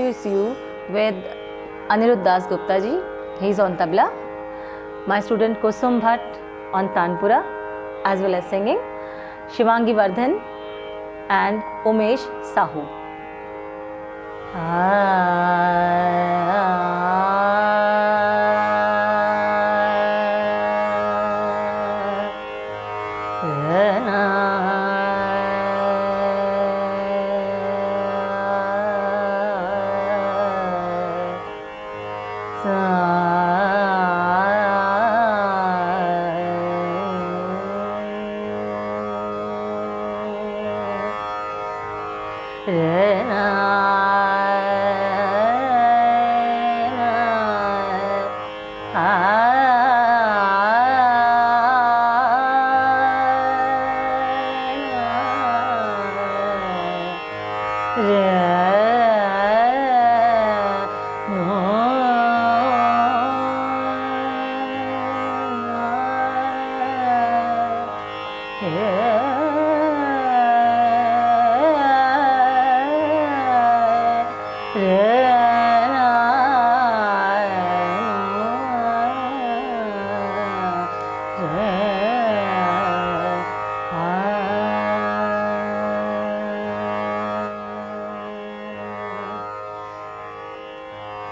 introduce you with Anirudh Das Gupta ji. He is on tabla. My student Kusum Bhatt on tanpura as well as singing. Shivangi Vardhan and Umesh Sahu.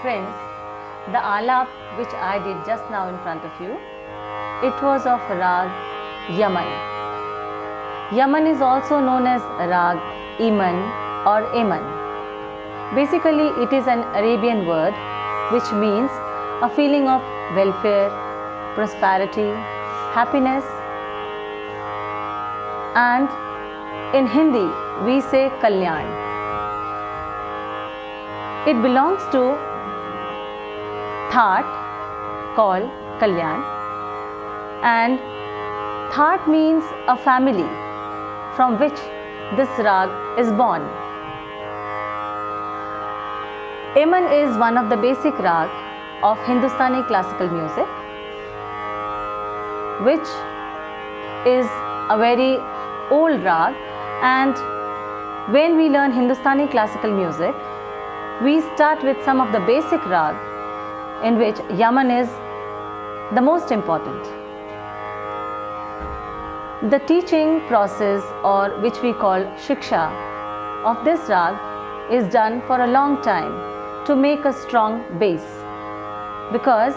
Friends, the alap which I did just now in front of you, it was of Rag Yaman. Yaman is also known as Rag Iman or Eman. Basically, it is an Arabian word which means a feeling of welfare, prosperity, happiness, and in Hindi we say Kalyan. It belongs to Thaat called Kalyan, and Thaat means a family from which this rag is born. Eman is one of the basic rag of Hindustani classical music, which is a very old rag, and when we learn Hindustani classical music, we start with some of the basic rag in which Yaman is the most important. The teaching process, or which we call Shiksha, of this rag is done for a long time to make a strong base, because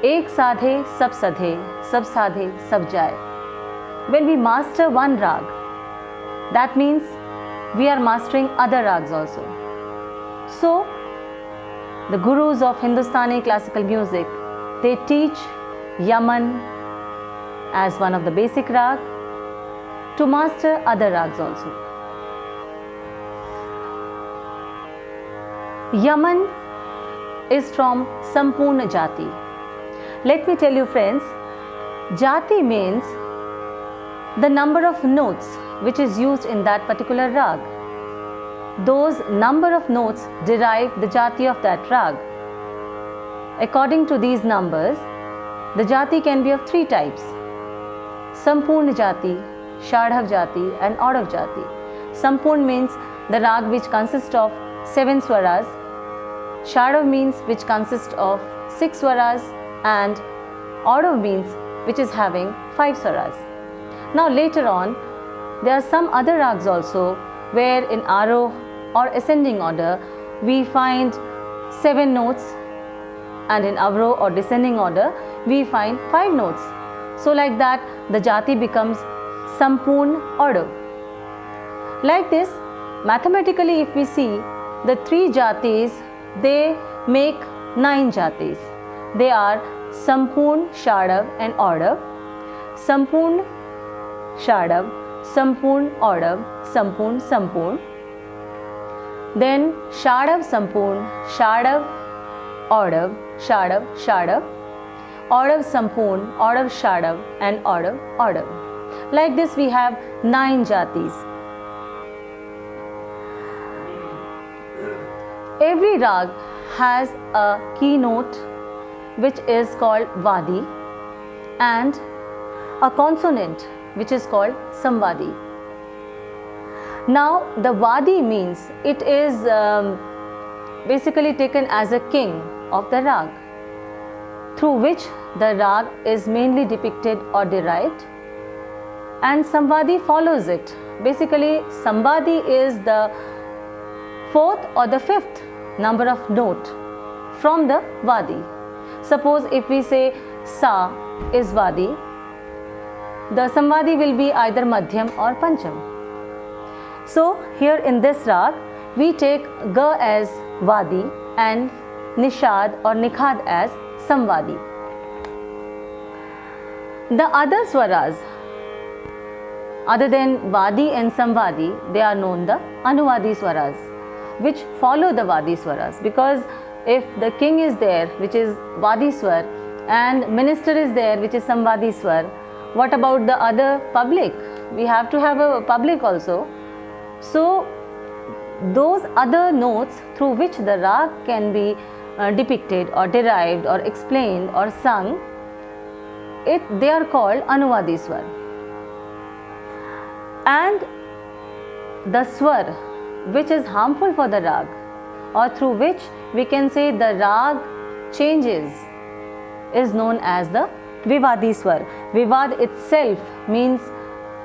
ek sadhe sab sadhe, sab sadhe sab jaye. When we master one rag, that means we are mastering other rags also. So, the gurus of Hindustani classical music, they teach Yaman as one of the basic rag to master other rags also. Yaman is from Sampurna Jati. Let me tell you, friends, Jati means the number of notes which is used in that particular rag. Those number of notes derive the jati of that rag. According to these numbers, the jati can be of three types: Sampurna Jati, Shadhav Jati and Aurav Jati. Sampurna means the rag which consists of 7 swaras, Shadhav means which consists of 6 swaras, and Aurav means which is having 5 swaras. Now later on, there are some other rags also where in Aroh or ascending order we find 7 notes, and in Avroh or descending order we find 5 notes. So like that the jati becomes Sampurna order. Like this, mathematically if we see, the 3 jatis, they make 9 jatis. They are Sampurna, Shadhav and Aurav, Sampurna, Shadhav, Sampurna, Aurav, Sampurna, Sampurna. Then Shadhav, Sampurna, Shadhav, Aurav, Shadhav, Shadhav, Aurav, Sampurna, Aurav, Shadhav and Aurav, Aurav. Like this we have 9 jatis. Every rag has a keynote which is called Vadi and a consonant which is called Samvadi. Now the Vadi means it is basically taken as a king of the rag, through which the rag is mainly depicted or derived, and Samvadi follows it. Basically, Samvadi is the fourth or the fifth number of note from the Vadi. Suppose if we say Sa is Vadi, the Samvadi will be either Madhyam or Pancham. So here in this rag, we take Ga as Vadi and Nishad or Nikhad as Samvadi. The other swaras, other than Vadi and Samvadi, they are known the Anuvadi swaras, which follow the Vadi swaras. Because if the king is there, which is Vadi swar, and minister is there, which is Samvadi swar, what about the other public? We have to have a public also. So those other notes through which the rag can be depicted or derived or explained or sung, they are called Anuvadi swar. And the swar which is harmful for the rag, or through which we can say the rag changes, is known as the Vivadi swar. Vivad itself means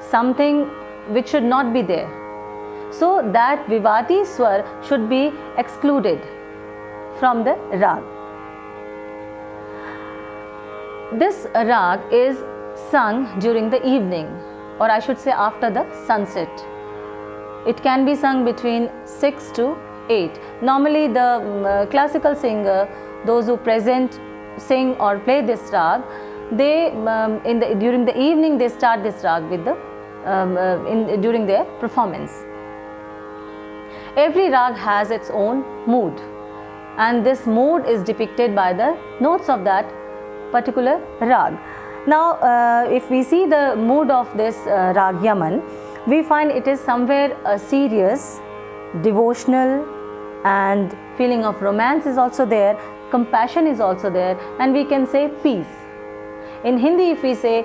something which should not be there. So that Vivadi swar should be excluded from the rag. This rag is sung during the evening, or I should say after the sunset. It can be sung between 6 to 8. Normally the classical singer, those who present, sing or play this rag, they during the evening they start this rag with the during their performance. Every rag has its own mood, and this mood is depicted by the notes of that particular rag. Now if we see the mood of this rag Yaman, we find it is somewhere serious, devotional, and feeling of romance is also there, compassion is also there, and we can say peace. In Hindi if we say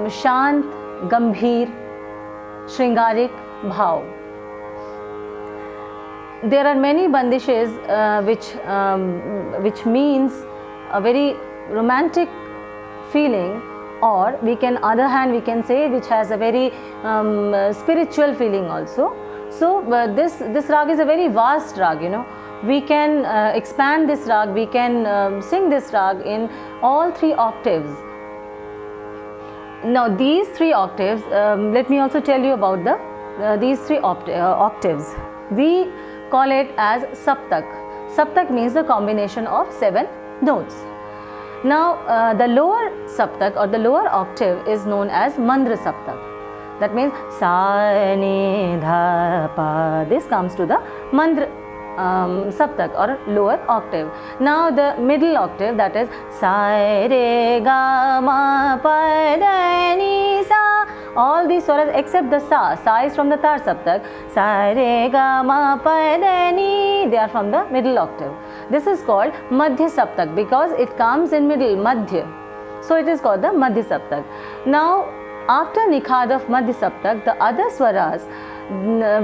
Shant, Gambhir, Shringarik, Bhav. There are many bandishes which means a very romantic feeling, or we can other hand we can say which has a very spiritual feeling also. So this rag is a very vast rag, you know. We can expand this rag, we can sing this rag in all 3 octaves. Now these 3 octaves, let me also tell you about these 3 octaves. We call it as Saptak. Saptak means the combination of 7 notes. Now the lower Saptak or the lower octave is known as Mandra Saptak. That means Sa, Ni, Dha, Pa. This comes to the Mandra Saptak or lower octave. Now the middle octave, that is Sa, Re, Ga, Ma, Pa, Da, Ni, Sa. All these swaras except the Sa. Sa is from the Tar Saptak. Sa, Re, Ga, Ma, Pa, Da, Ni. They are from the middle octave. This is called Madhya Saptak because it comes in middle, Madhya. So it is called the Madhya Saptak. Now after Nikhad of Madhya Saptak, the other swaras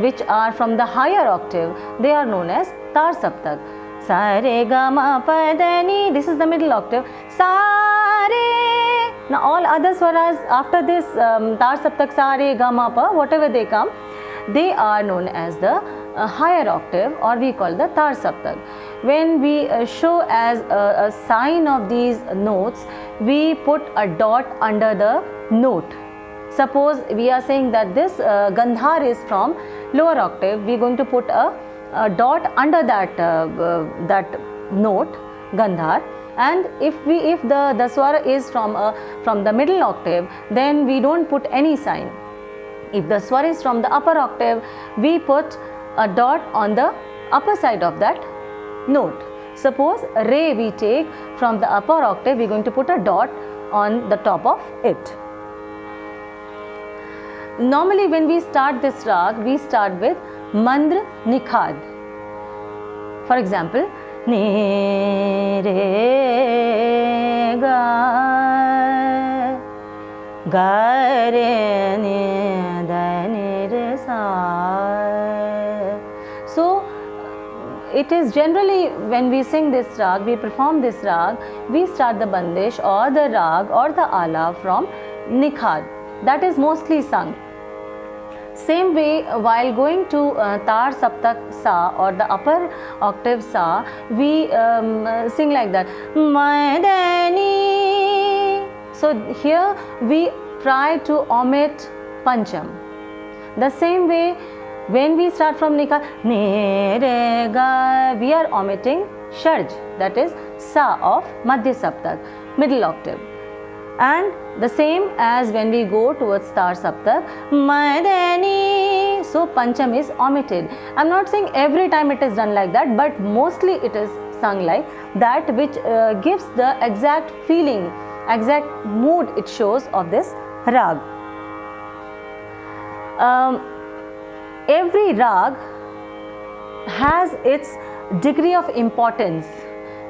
which are from the higher octave, they are known as Tar Saptak. Sa, Re, Ga, Ma, Pa, Da, Ni. This is the middle octave. Sa, Re. Now all other swaras after this Tar Saptak, Sa, Re, Ga, Ma, Pa, whatever they come, they are known as the higher octave, or we call the Tar Saptak. When we show as a sign of these notes, we put a dot under the note. Suppose we are saying that this Gandhar is from lower octave, we are going to put a dot under that note Gandhar, and if the swara is from the middle octave, then we don't put any sign. If the swara is from the upper octave, we put a dot on the upper side of that note. Suppose Re we take from the upper octave, we are going to put a dot on the top of it. Normally when we start this rag, we start with Mandra Nikhad. For example, Ni, Re, Ga, Ga, Re, Ni, Da, Ni, Re, Sa. So it it is generally when we sing this rag, we perform this rag, we start the bandish or the rag or the ala from nikhad. That is mostly sung. Same way, while going to tar saptak sa or the upper octave sa, we sing like that. So here we try to omit pancham. The same way, when we start from nikha, ne re ga, we are omitting sharj, that is sa of madhya saptak, middle octave. And the same as when we go towards tar saptak, madani, so pancham is omitted. I am not saying every time it is done like that, but mostly it is sung like that, which gives the exact feeling, exact mood it shows of this rag. Every rag has its degree of importance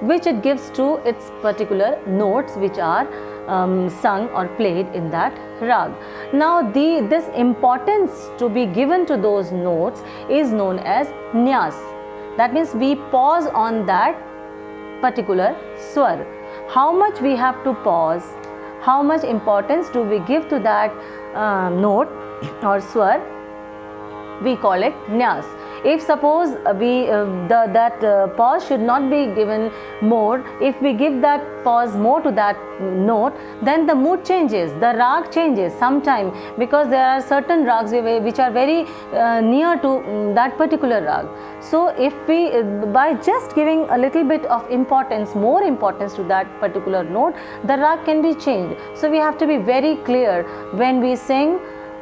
which it gives to its particular notes which are sung or played in that rag. Now this importance to be given to those notes is known as nyas. That means we pause on that particular swar. How much we have to pause, how much importance do we give to that note or swar, we call it nyas. If suppose that pause should not be given more, if we give that pause more to that note, then the mood changes, the rag changes sometime, because there are certain rags which are very near to that particular rag. So if we by just giving a little bit of importance, more importance to that particular note, the rag can be changed. So we have to be very clear when we sing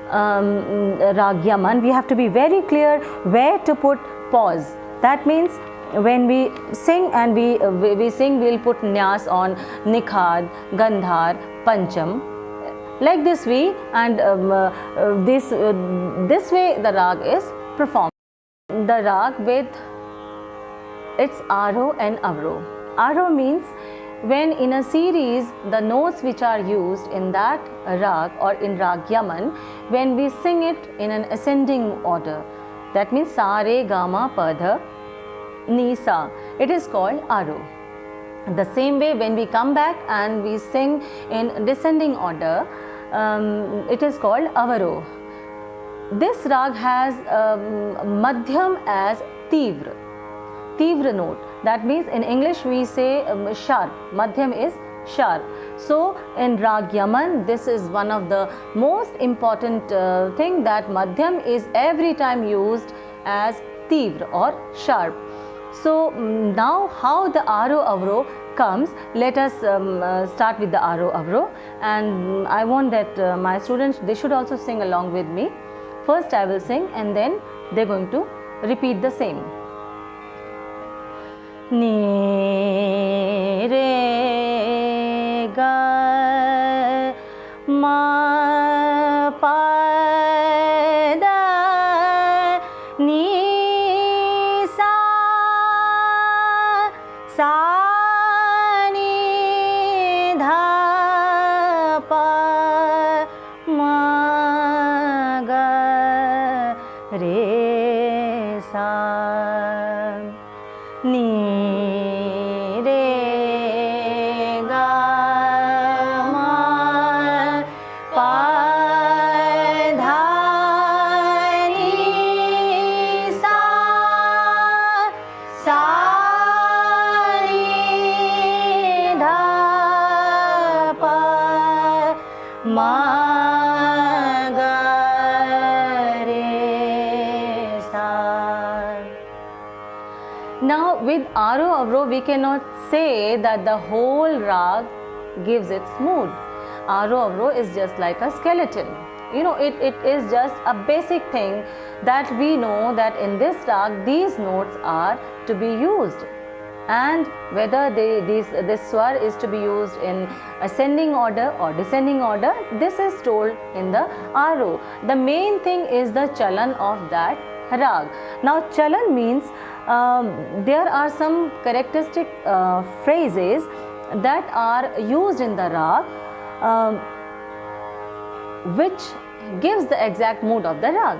rag yaman, we have to be very clear where to put pause. That means when we sing and we sing, we'll put nyas on nikhad, gandhar, pancham, like this way, and this way the rag is performed. The rag with its aro and avro. Aro means when in a series the notes which are used in that rag or in rag yaman, when we sing it in an ascending order, that means sa re ga ma pa dha ni sa, it is called aro. The same way when we come back and we sing in descending order, it is called avaro. This rag has madhyam as tivra note. That means in English we say sharp, madhyam is sharp. So in rag yaman, this is one of the most important thing, that madhyam is every time used as tivra or sharp. So now how the aro avro comes, let us start with the aro avro, and I want that my students, they should also sing along with me. First I will sing and then they are going to repeat the same. Ni re ga ma pa da ni sa sa ni dha pa ma ga re sa ni Now with aro avro we cannot say that the whole rag gives its mood. Aro avro is just like a skeleton. You know, it is just a basic thing that we know that in this rag these notes are to be used, and whether this swar is to be used in ascending order or descending order, this is told in the aro. The main thing is the chalan of that rag. Now chalan means there are some characteristic phrases that are used in the rag which gives the exact mood of the rag.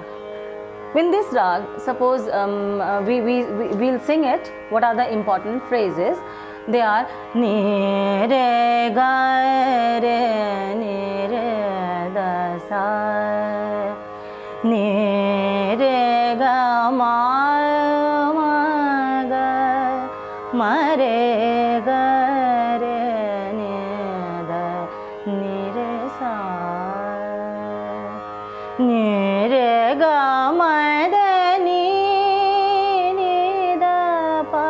In this rag, suppose we'll sing it. What are the important phrases? They are ni re ga re ni re da sa, ni re ga ma ma ga ma re ga re ni da ni re sa, ni re ga ma da ni ni da pa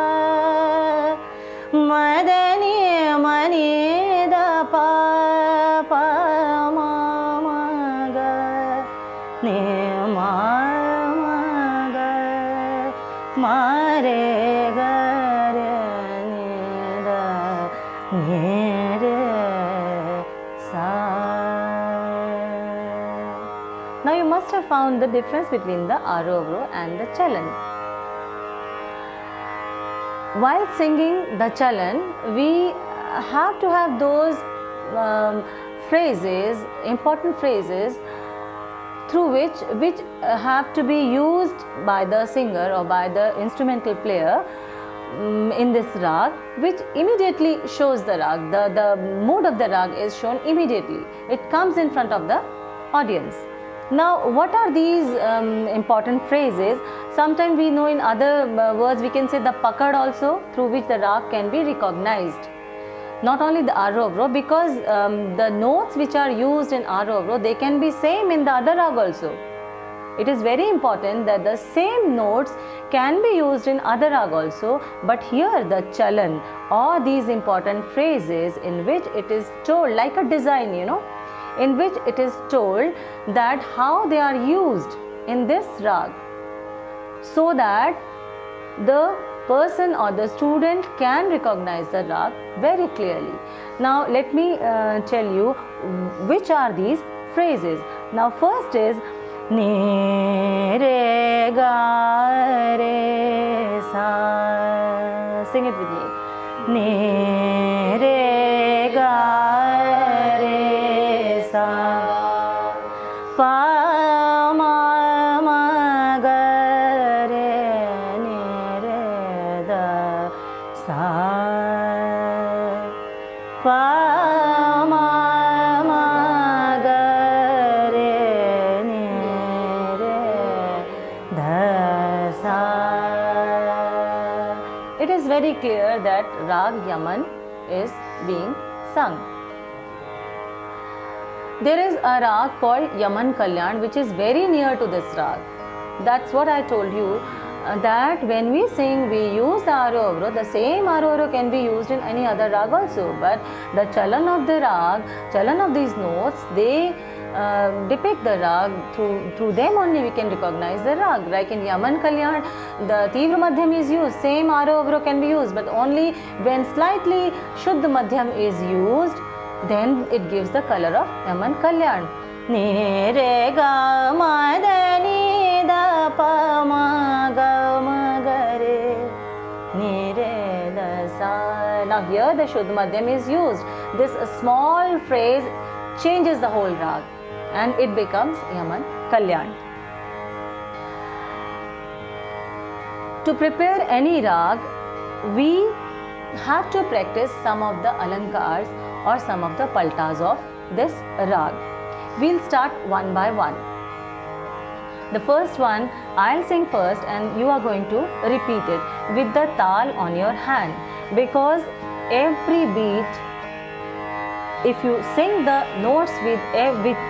ma da ni ma ni da pa pa ma ma ga ni ma ma ga ma re ga re ni da ni re sa. Now you must have found the difference between the Arovro and the Chalan. While singing the Chalan, we have to have those phrases, important phrases, through which have to be used by the singer or by the instrumental player in this rag, which immediately shows the rag. The mood of the rag is shown immediately. It comes in front of the audience. Now, what are these important phrases? Sometimes we know in other words we can say the pakad also, through which the rag can be recognized. Not only the Arovro, because the notes which are used in Arovro, they can be same in the other rag also. It is very important that the same notes can be used in other rag also, but here the Chalan or these important phrases in which it is told like a design, in which it is told that how they are used in this rag, so that the person or the student can recognize the rag very clearly. Now let me tell you which are these phrases. Now first is ni re ga re sa. Sing it with me. Ni re ga re sa, pa ma ma ga re ni re da sa, pa ma ma ga re ni re da sa. It is very clear that Rag Yaman is being sung. There is a rag called Yaman Kalyan which is very near to this rag. That's what I told you, that when we sing we use the Arovro. The same Arovro can be used in any other rag also, but the Chalan of the rag, Chalan of these notes, they depict the rag. Through them only we can recognize the rag. Like in Yaman Kalyan, the Tivra Madhyam is used, same Arovro can be used, but only when slightly Shuddha Madhyam is used, then it gives the color of Yaman Kalyan. Ni re ga ma da ni da pa ma ga ma ga re ni re da sa. Now here the Shuddha Madhyam is used. This small phrase changes the whole rag and it becomes Yaman Kalyan. To prepare any rag, we have to practice some of the alankars or some of the paltas of this rag. We'll start one by one. The first one I'll sing first and you are going to repeat it with the tal on your hand, because every beat, if you sing the notes with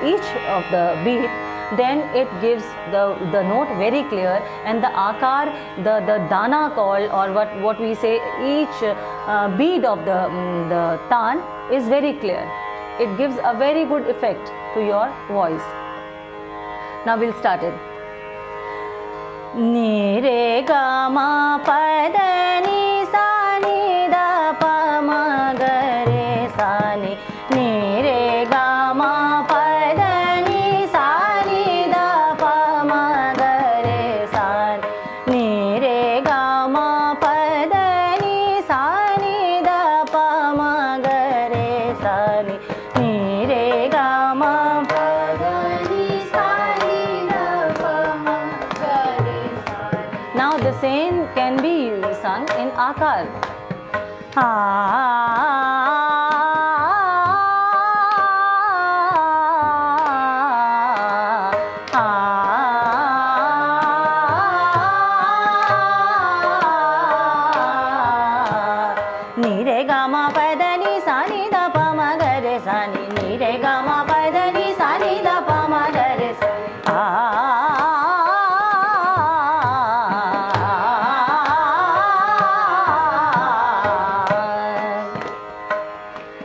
each of the beat, then it gives the note very clear, and the akar, the dana call, or what we say, each bead of the tan is very clear. It gives a very good effect to your voice. Now we'll start it. Ni re ga ma pa da ni sa ni da pa ma ga re sa ni. Ni re ga ma pa da ni sa ni da pa ma ga re sa ni. Ni re ga ma pa da ni sa ni da pa ma ga re sa ni. Ni re ga ma pa da ni sa ni da pa ma ga आकार. Ni re ga ma pa da ni sa ni da pa ma ga re sa ni. Ni re ga ma pa da ni sa ni da pa ma ga re sa.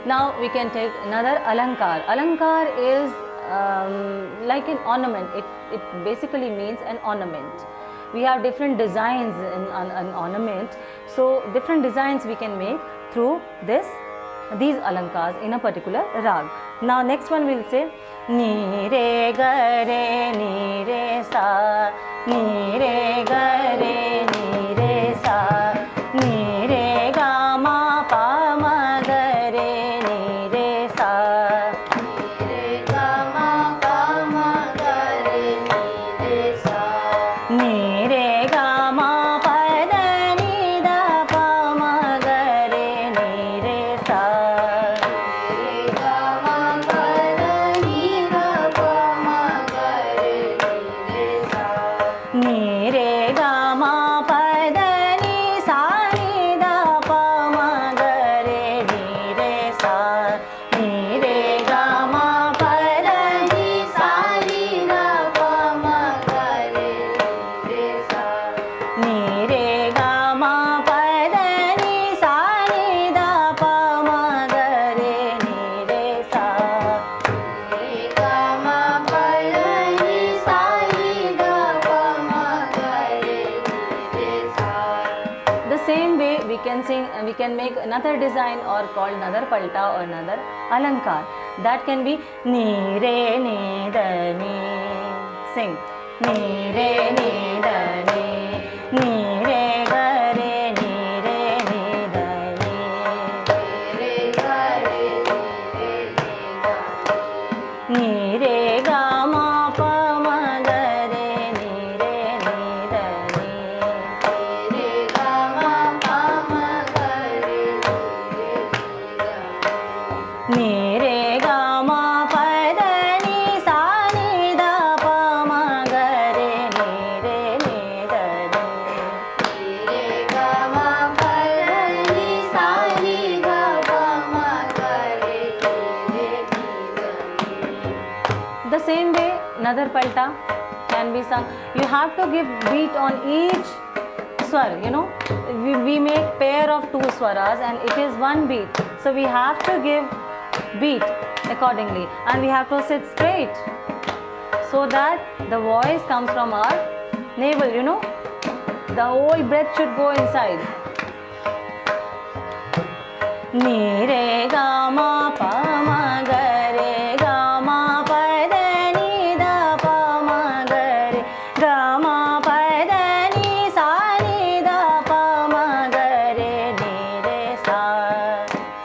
Now we can take another alankar. Alankar is like an ornament. It basically means an ornament. We have different designs in an ornament. So different designs we can make through these alankars in a particular rag. Now next one we will say ni re ga re ni re sa, ni re ga re ni re sa, ni re ga ma pa ma ga re ni re sa, ni re ga ma pa ma ga re ni re sa, ni re ga ma pa da ni da pa ma ga re ni re sa, ni re ga ma pa da ni da pa ma ga re ni re sa, ni re ga ma pa da ni sa ni da pa ma ga re ni re sa, ni re ga ma pa da ni sa ni da pa ma ga re ni re sa, ni re ga ma pa da ni sa ni da pa ma ga re ni re sa, ni re ga ma pa da ni sa ni da pa ma ga re ni re sa. The same way we can sing, we can make another design or called another palta or another alankar. That can be ni re ni da ni. Sing. Ni re ni da ni. Ni re ga re ni re ni da ni. Ni re ga re ni re ni da ni. Ni re ga ma pa ma ga re ni re ni da ni. Ni re ga ma pa ma ga re ni re ni da ni. Ni re ga ma pa da ni sa ni da pa ma ga re ni re ni da ni. Ni re ga ma pa da ni sa ni da pa ma ga re ni re ni da ni. The same way another palta can be sung. You have to give beat on each swar, you know. We make pair of two swaras and it is one beat. So we have to give beat accordingly and we have to sit straight so that the voice comes from our navel, you know. The whole breath should go inside. Ni re ga ma pa ma ga re ga ma pa da ni da pa ma ga re ga ma pa da ni sa ni da pa ma ga re ni re sa.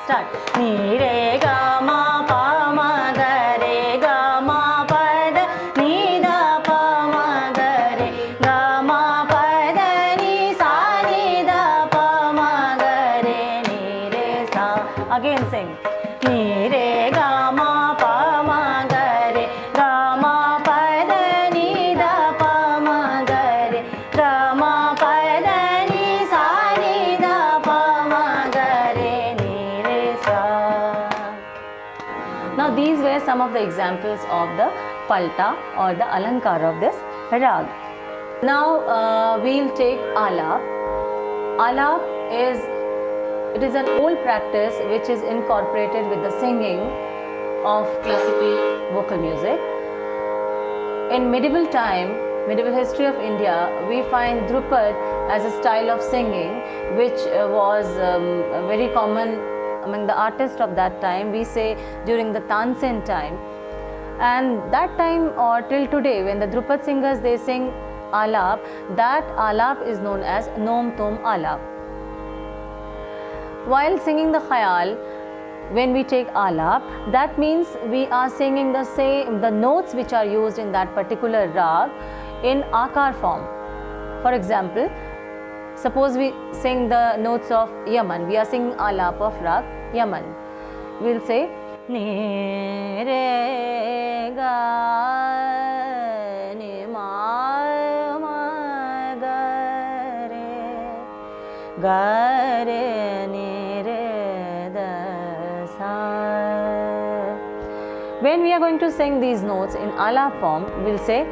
Start. Ni re ga ma pa ma ga re ga ma pa da ni da pa ma ga re ga ma pa da ni sa ni da pa ma ga re ni re sa. Again sing. Ni re ga ma pa ma ga re ga ma pa da ni da pa ma ga re ga ma pa da ni sa ni da pa ma ga re ni re sa. Now these were some of the examples of the palta or the alankar of this rag. Now we'll take alap. Alap is an old practice which is incorporated with the singing of classical vocal music. In medieval time, medieval history of India, we find Drupad as a style of singing which was very common among the artists of that time. We say during the Tansen time, and that time or till today when the Drupad singers they sing alap, that alap is known as Nom Tom Alap. While singing the khayal, when we take alap, that means we are singing the notes which are used in that particular rag in akar form. For example, Suppose we sing the notes of Yaman. We are singing alap of rag Yaman. We'll say ni re ga ni ma ma ga re ni re da sa. When we are going to sing these notes in alap form, we'll say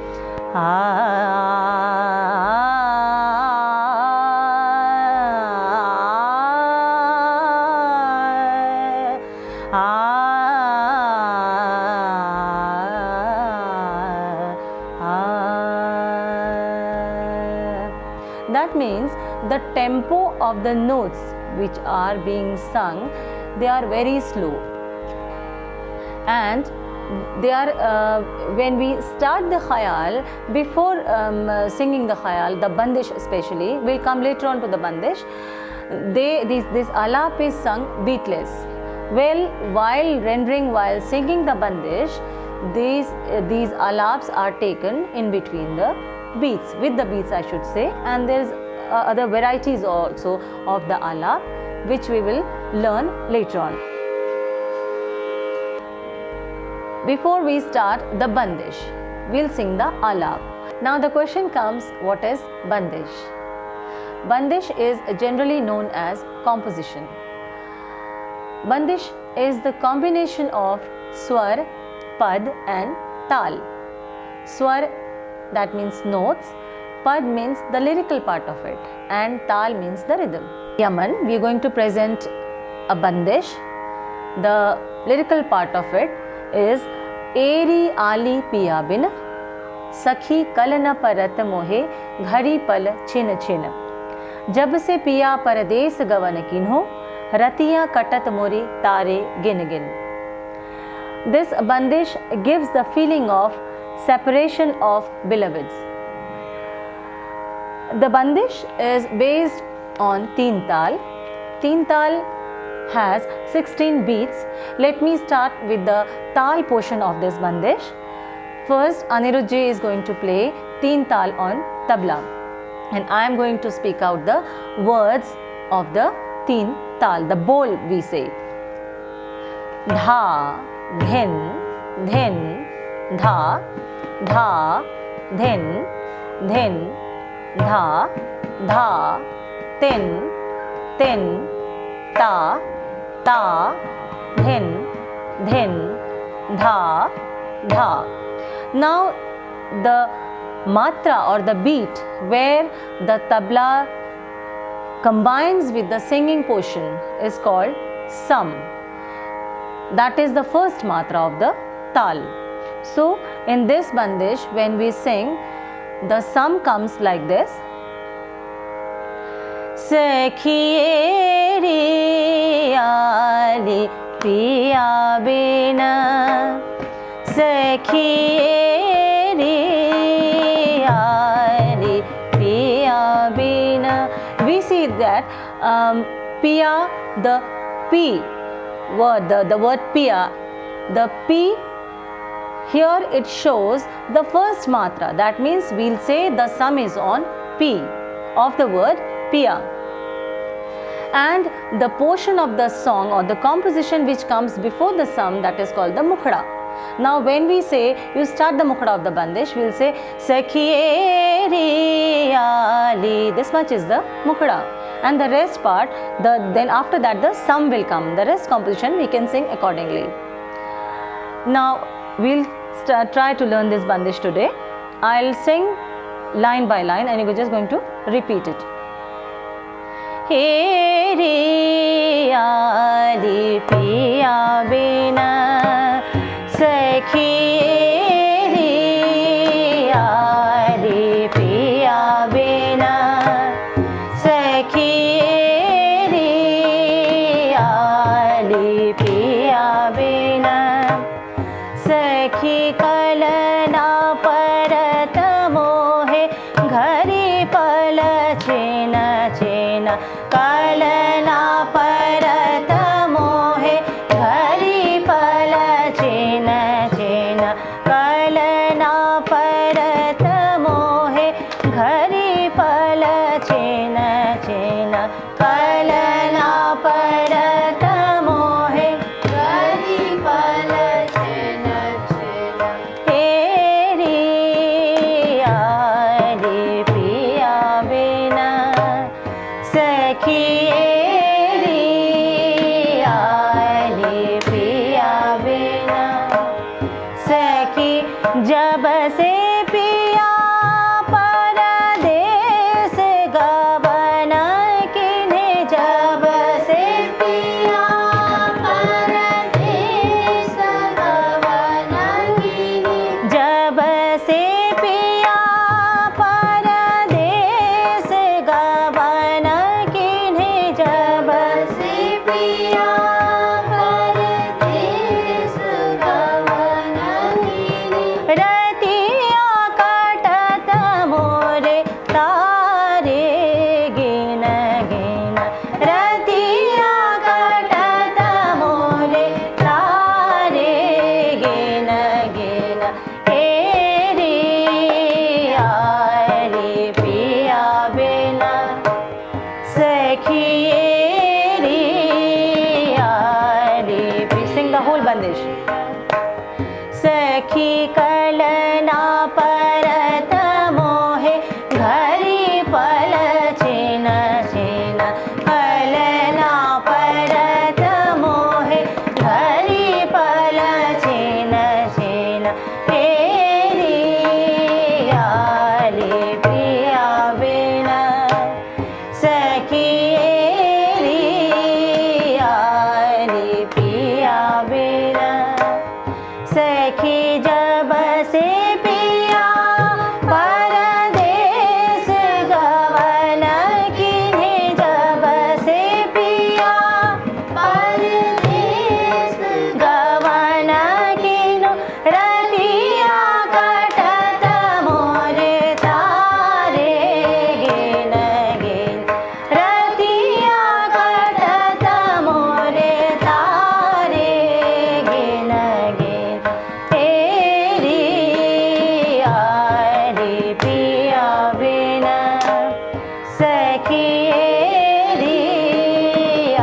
That means the tempo of the notes which are being sung, they are very slow, and they are when we start the khayal, before singing the khayal, the bandish especially, we'll come later on to the bandish, this alap is sung beatless. Well, while singing the bandish, these alaps are taken in between the beats, with the beats I should say, and there's other varieties also of the alap which we will learn later on. Before we start the bandish, we'll sing the alap. Now the question comes, what is bandish? Bandish is generally known as composition. Bandish is the combination of swar, pad and tal. Swar, that means notes, pad means the lyrical part of it, and tal means the rhythm. Yaman, we are going to present a bandish. The lyrical part of it is एरी आली पिया बिन सखी कल न परत मोहे घड़ी पल छिन छिन जब से पिया परदेस गवन किन्हो रतियां कटत मोरी तारे गिन गिन. This bandish gives the feeling of separation of beloveds. The bandish is based on teen tal. Teen tal has 16 beats. Let me start with the tal portion of this bandish. First, Anirudh Ji is going to play teen tal on tabla, and I am going to speak out the words of the teen tal, the bol we say. Dha, dhin, dhin, dha, dha, dhin, dhin, dha, dha, tin, tin, ta, ta, dhin, dhin, dha, dha. Now the matra or the beat where the tabla combines with the singing portion is called sam. That is the first matra of the tal. So in this bandish, when we sing, the sam comes like this. Sakhiye ri ali piya bina, sakhiye ri ali piya bina. We see that piya, the p word, the word piya, the p here it shows the first matra. That means we'll say the sum is on p of the word piya, and the portion of the song or the composition which comes before the sum, that is called the mukhda. Now when we say, you start the mukhda of the bandish, we'll say sakhiye ri ali. This much is the mukhda, and the rest part, then after that the sum will come. The rest composition we can sing accordingly. Now we'll try to learn this bandish today. I'll sing line by line and you're just going to repeat it. He ri ali piya bina, sakhiye ri ali piya bina, sakhiye ri ali piya bina, sakhi kal na parat mohe घड़ी पल छिन छिन कल री आली पिया बिना। सखी जब से पिया परदेस गवन किन्हे, जब से पिया परदेस गवन किन्हे, जब से पिया परदेस गवन किन्हे, जब से पिया परदेस गवन किन्हे। रतिया काटत मोरे तारे गिन गिन, रतिया काटत मोरे तारे गिन गिन। हे रे आली पिया बिना। सखी रे आली पिया। Sing the whole bandish. सखी कलना परत मोहे घरी पल छिन छिन, कलना परत मोहे घरी पल छिन छिन। हे रे आली पिया बिना। सखी रे आली पिया बिना। सखी जब से पिया परदेस गवन किन्हे, जब से पिया परदेस गवन किन्हो। रतिया कटत मोरे तारे गिन गिन, रतिया कटत मोरे तारे गिन गिन। हे रे आली पिया बिना। सखी रे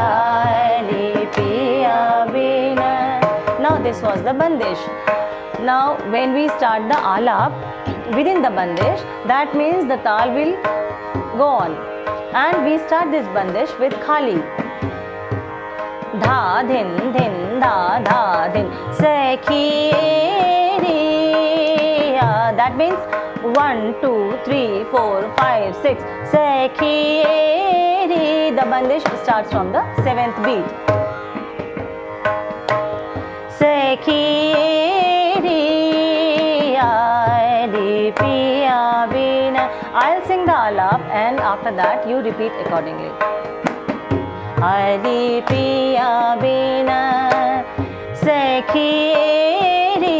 आली पिया बिना। Now this was the bandish. Now when we start the alap within the bandish, that means the tal will go on, and we start this bandish with khali. धा धिन धिन धा धा धिन। सखी रे that means 1 2 3 4 5 6। सखी रे, the bandish starts from the 7th beat। सखी रे आली पिया बिना। I'll sing the alap and after that you repeat accordingly. आली पिया बिना। सखी रे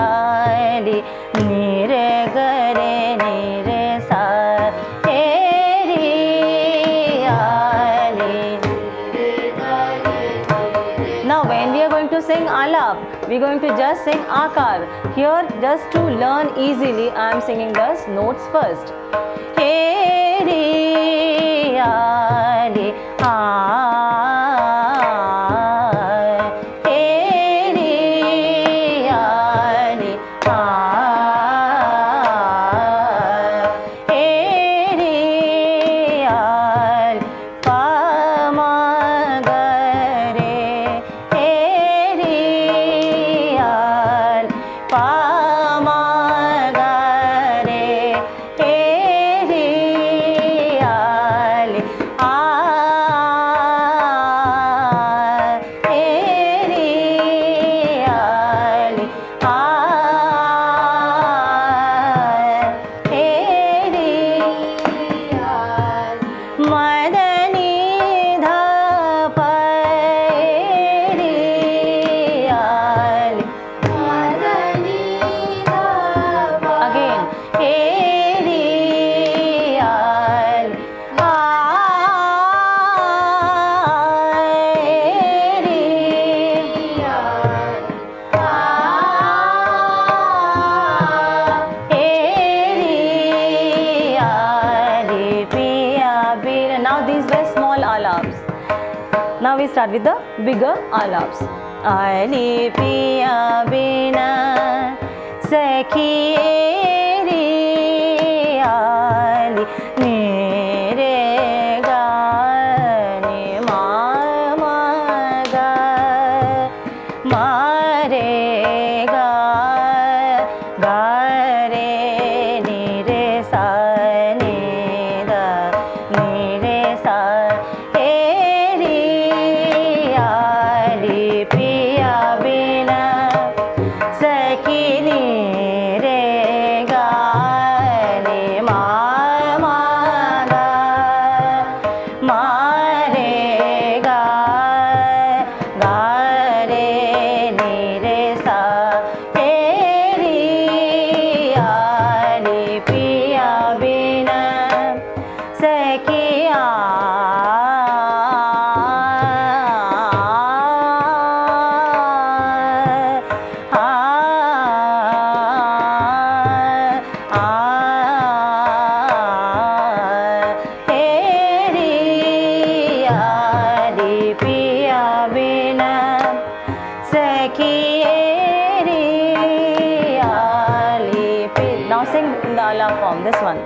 आली नीर गरे नीर सा। हे रे आली। Now when we are going to sing alap, we are going to just sing akar. Here just to learn easily, I am singing the notes first. He re ali a, he re ali a, he re ali pa ma ga re, he re ali pa ma ga re, he re ali a, he re ali a, he re ali madani dha pa re ali madani dha pa again he re ali a, he re ali piya bir. Now these were small alaps. Now we start with the bigger alaps. Ali piya bina सखी रे आली मेरे गा alab form, this one.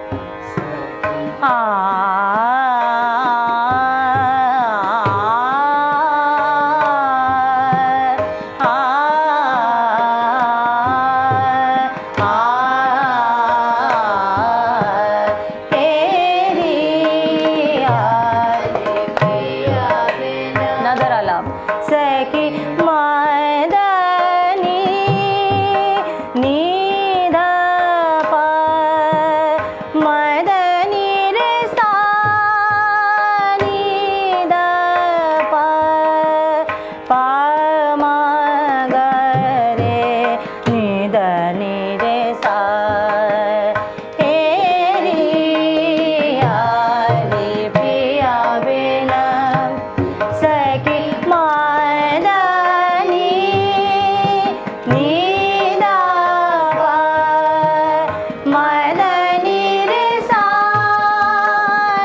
Another alab. Seki madani nida pa madani re sa nida pa pa ma ga re nida ni re sa eri ari piya bina seki madani nida pa madani re sa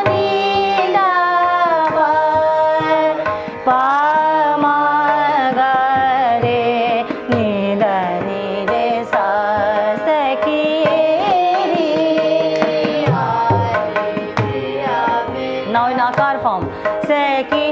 nida pa pa ma ga re nida ni re sa seki eri ari piya bina. Now in akar form. Seki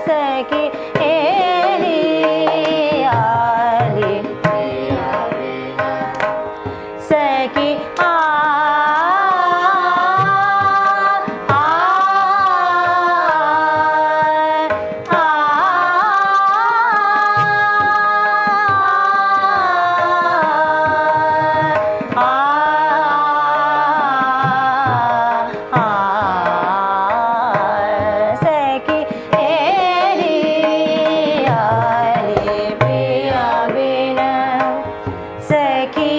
seki eri ari seki seki eri ari piya bina seki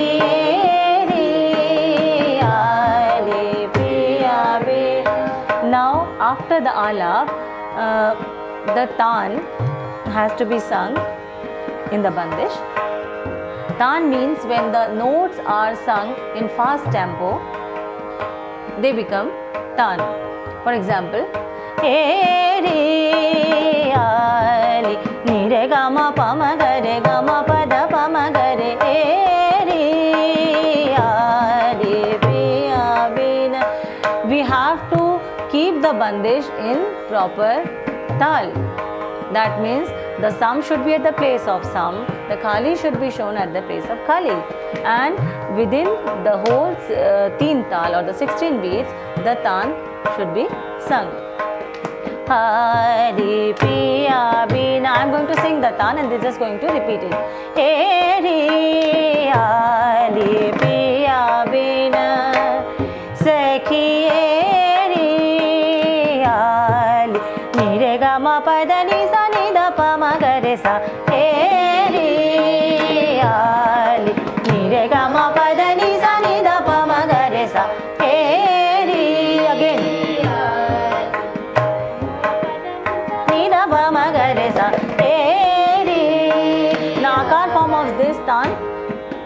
eri ari piya bina. Now after the alab, the tan has to be sung in the bandish. Tan means when the notes are sung in fast tempo, they become tan. For example, eri ali ni re ga ma pa ma ga re ga ma pa da pa ma ga re eri ali piya bina. We have to keep the bandish in proper tal. That means the sum should be at the place of sum, the khali should be shown at the place of khali, and within the whole teen tal or the 16 beats, the tan should be sung. Hari piya bina. I am going to sing the tan and they are just going to repeat it. Eri ali piya bina seki eri ali ni re ga ma pa da ni sa ni da pa ma ga re sa eri ali ni re ga ma pa da ni sa ni da pa ma ga re sa eri again ni da pa ma ga re sa eri. Now akar form of this tan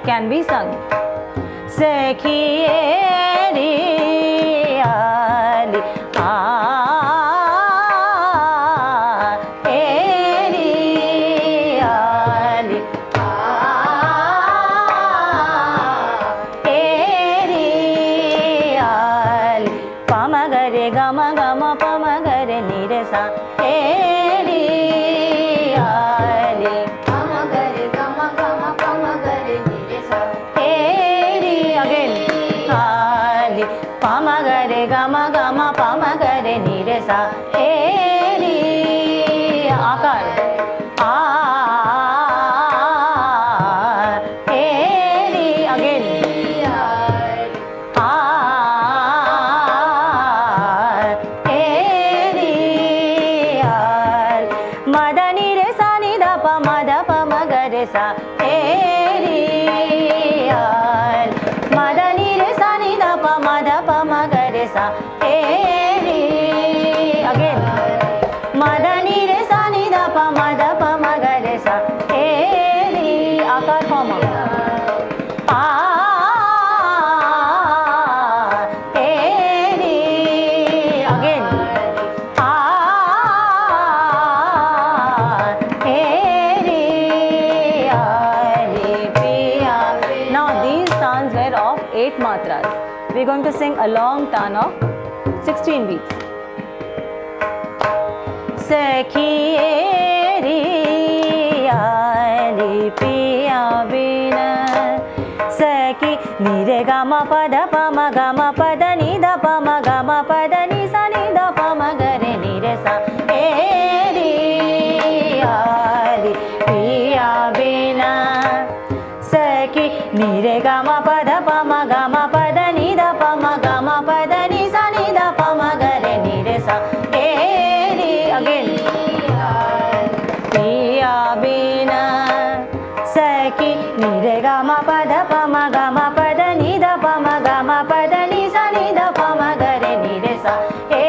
can be sung. Seki eri ali eri ali eri ali pa ma ga re ga ma pa ma ga re ni re sa eri ali pa ma ga re ga ma pa ma ga re ni re sa eri again ali pa ma ga re ga ma pa ma ga re ni re sa eri akar eri again eri madani re sa ni da pa ma ga re sa eri madani re sa ni da pa ma ga re sa eri again madani re sa ni da pa ma ga re sa eri to sing a long turn of 16 beats. Sakhiye ri piya bina Sakhi ni re ga ma pa da pa ma ga ma pa da ni da pa ma ga ma pa da ni sa ni da pa ma ga re ni re sa ri piya bina Sakhi ni re ga ma pa da pa ma ga ma pa da ni da pa ma ga ma pa da ni sa ni da pa ma ga re ni re sa again piya bina Sakhi ni re ga ma pa da pa ma ga ma pa da ni da pa ma ga ma pa da ni sa ni da pa ma ga re ni re sa the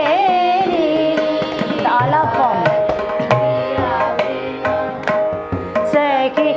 alap form Sakhi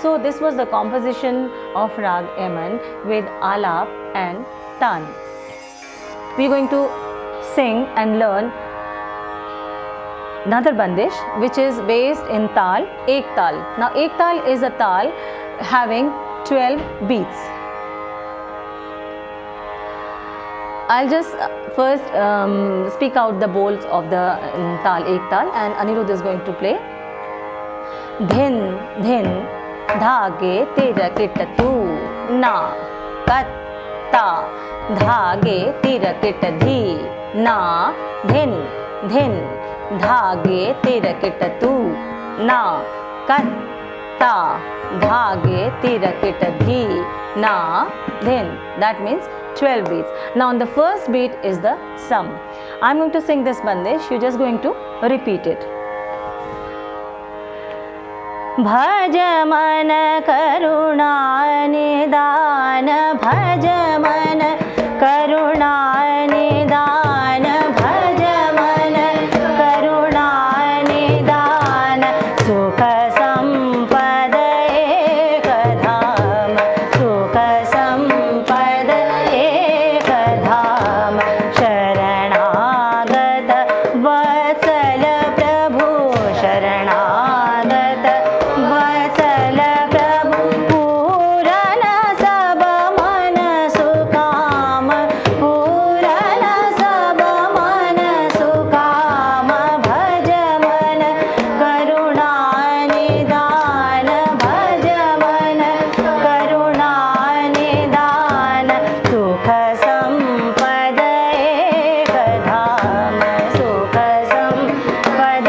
So this was the composition of Rag Yaman with Alap and Tan. We are going to sing and learn another bandish which is based in Tal, Ek Tal. Now Ek Tal is a Tal having 12 beats. I'll just first speak out the bolts of the Tal, Ek Tal, and Anirudh is going to play. Dhin, dhin, धागे तिरकिट तू ना कत्ता धागे तिरकिट धी ना धिन धिन धागे तिरकिट तू ना कत्ता धागे तिरकिट धी ना धिन. That means 12 beats. Now on the first beat is the sum. I'm going to sing this bandish. You're just going to repeat it. भज मन करुणा निदान भज मन करुणा निदान भज मन करुणा निदान सुख संपद एक धाम सुख संपद एक धाम शरणागत वत्सल प्रभु शरणागत वत्सल प्रभु पूरन सब मन सुकाम पूरन सब मन सुकाम भज मन करुणा निदान भज मन करुणा निदान सुख संपद एक धाम सुख संपद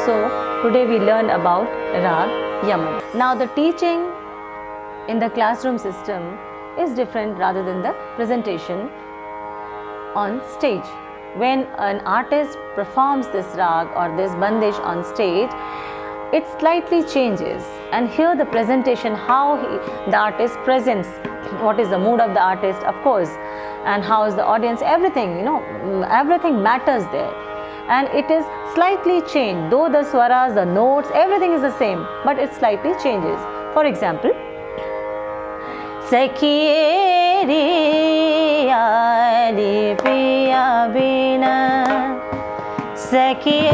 So today we learned about Rag Yaman. Now the teaching in the classroom system is different rather than the presentation on stage. When an artist performs this rag or this bandish on stage, it slightly changes, and here the presentation, how the artist presents, what is the mood of the artist, of course, and how is the audience, everything, everything matters there, and it is slightly changed. Though the swaras, the notes, everything is the same, but it slightly changes. For example, Sakhiye re yaari piya bina, Sakhiye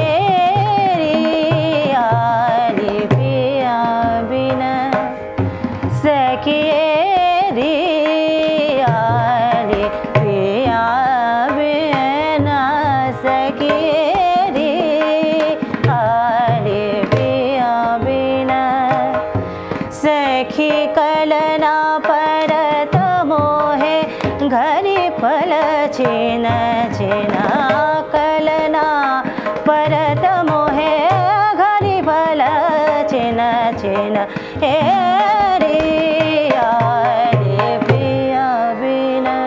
re yaari piya bina, Sakhiye re yaari piya bina, Sakhiye re yaari piya bina, Sakhi kalana परत मोहे घरी फल छिन छिन कलना परत मोहे घरी फल छिन छिन हे रे पिया बिना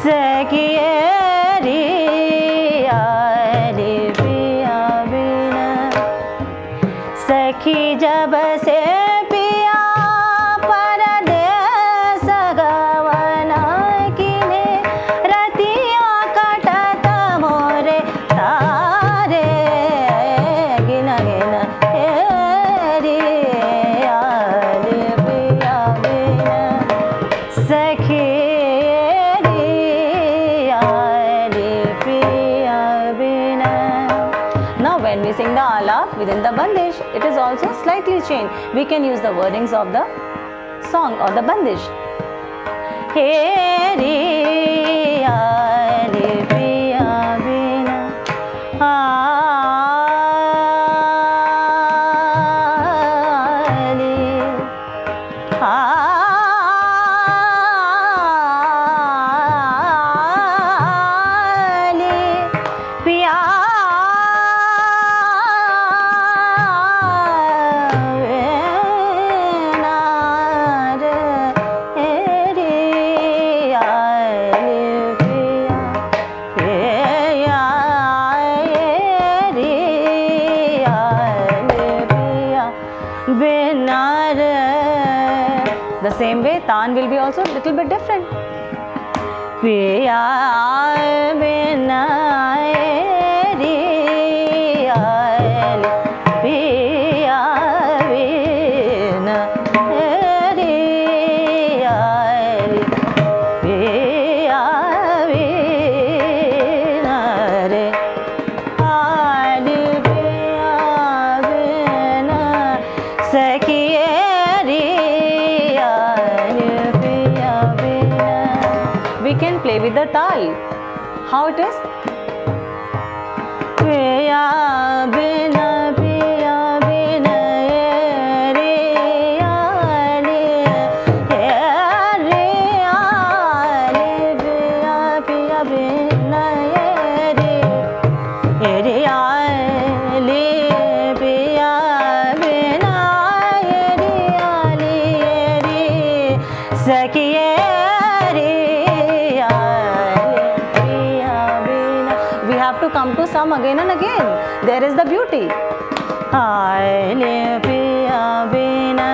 सखिए रे पिया बिना सखी जब से when we sing the alap within the bandish, it is also slightly changed. We can use the wordings of the song or the bandish. Hey re piya bina The same way, Taan will be also a little bit different. Piya bina piya bina we can play with the tal. How it is? Piya bina piya bina re piya bina Sakhiye we have to come to some again and again. There is the beauty. Aile piya bina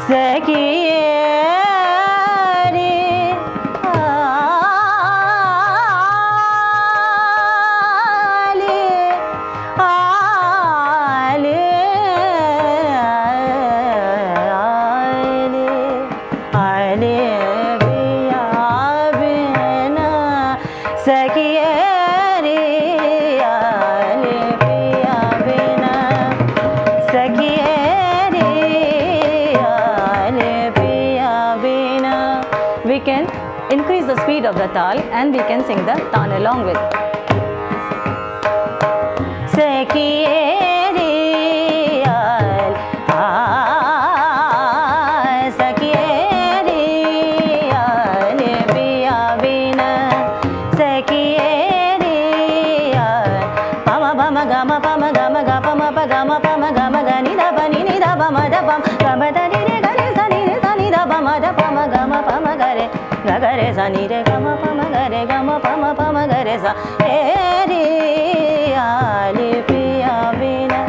sakhiye we can increase the speed of the tal and we can sing the taan along with. Pama sa re aale piya bina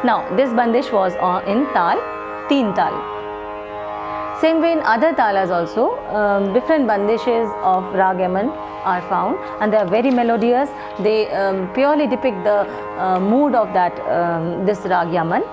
Now this bandish was in tal, teen tal. Same way in other talas also, different bandishes of Rag Yaman are found, and they are very melodious. They purely depict the mood of that this Rag Yaman.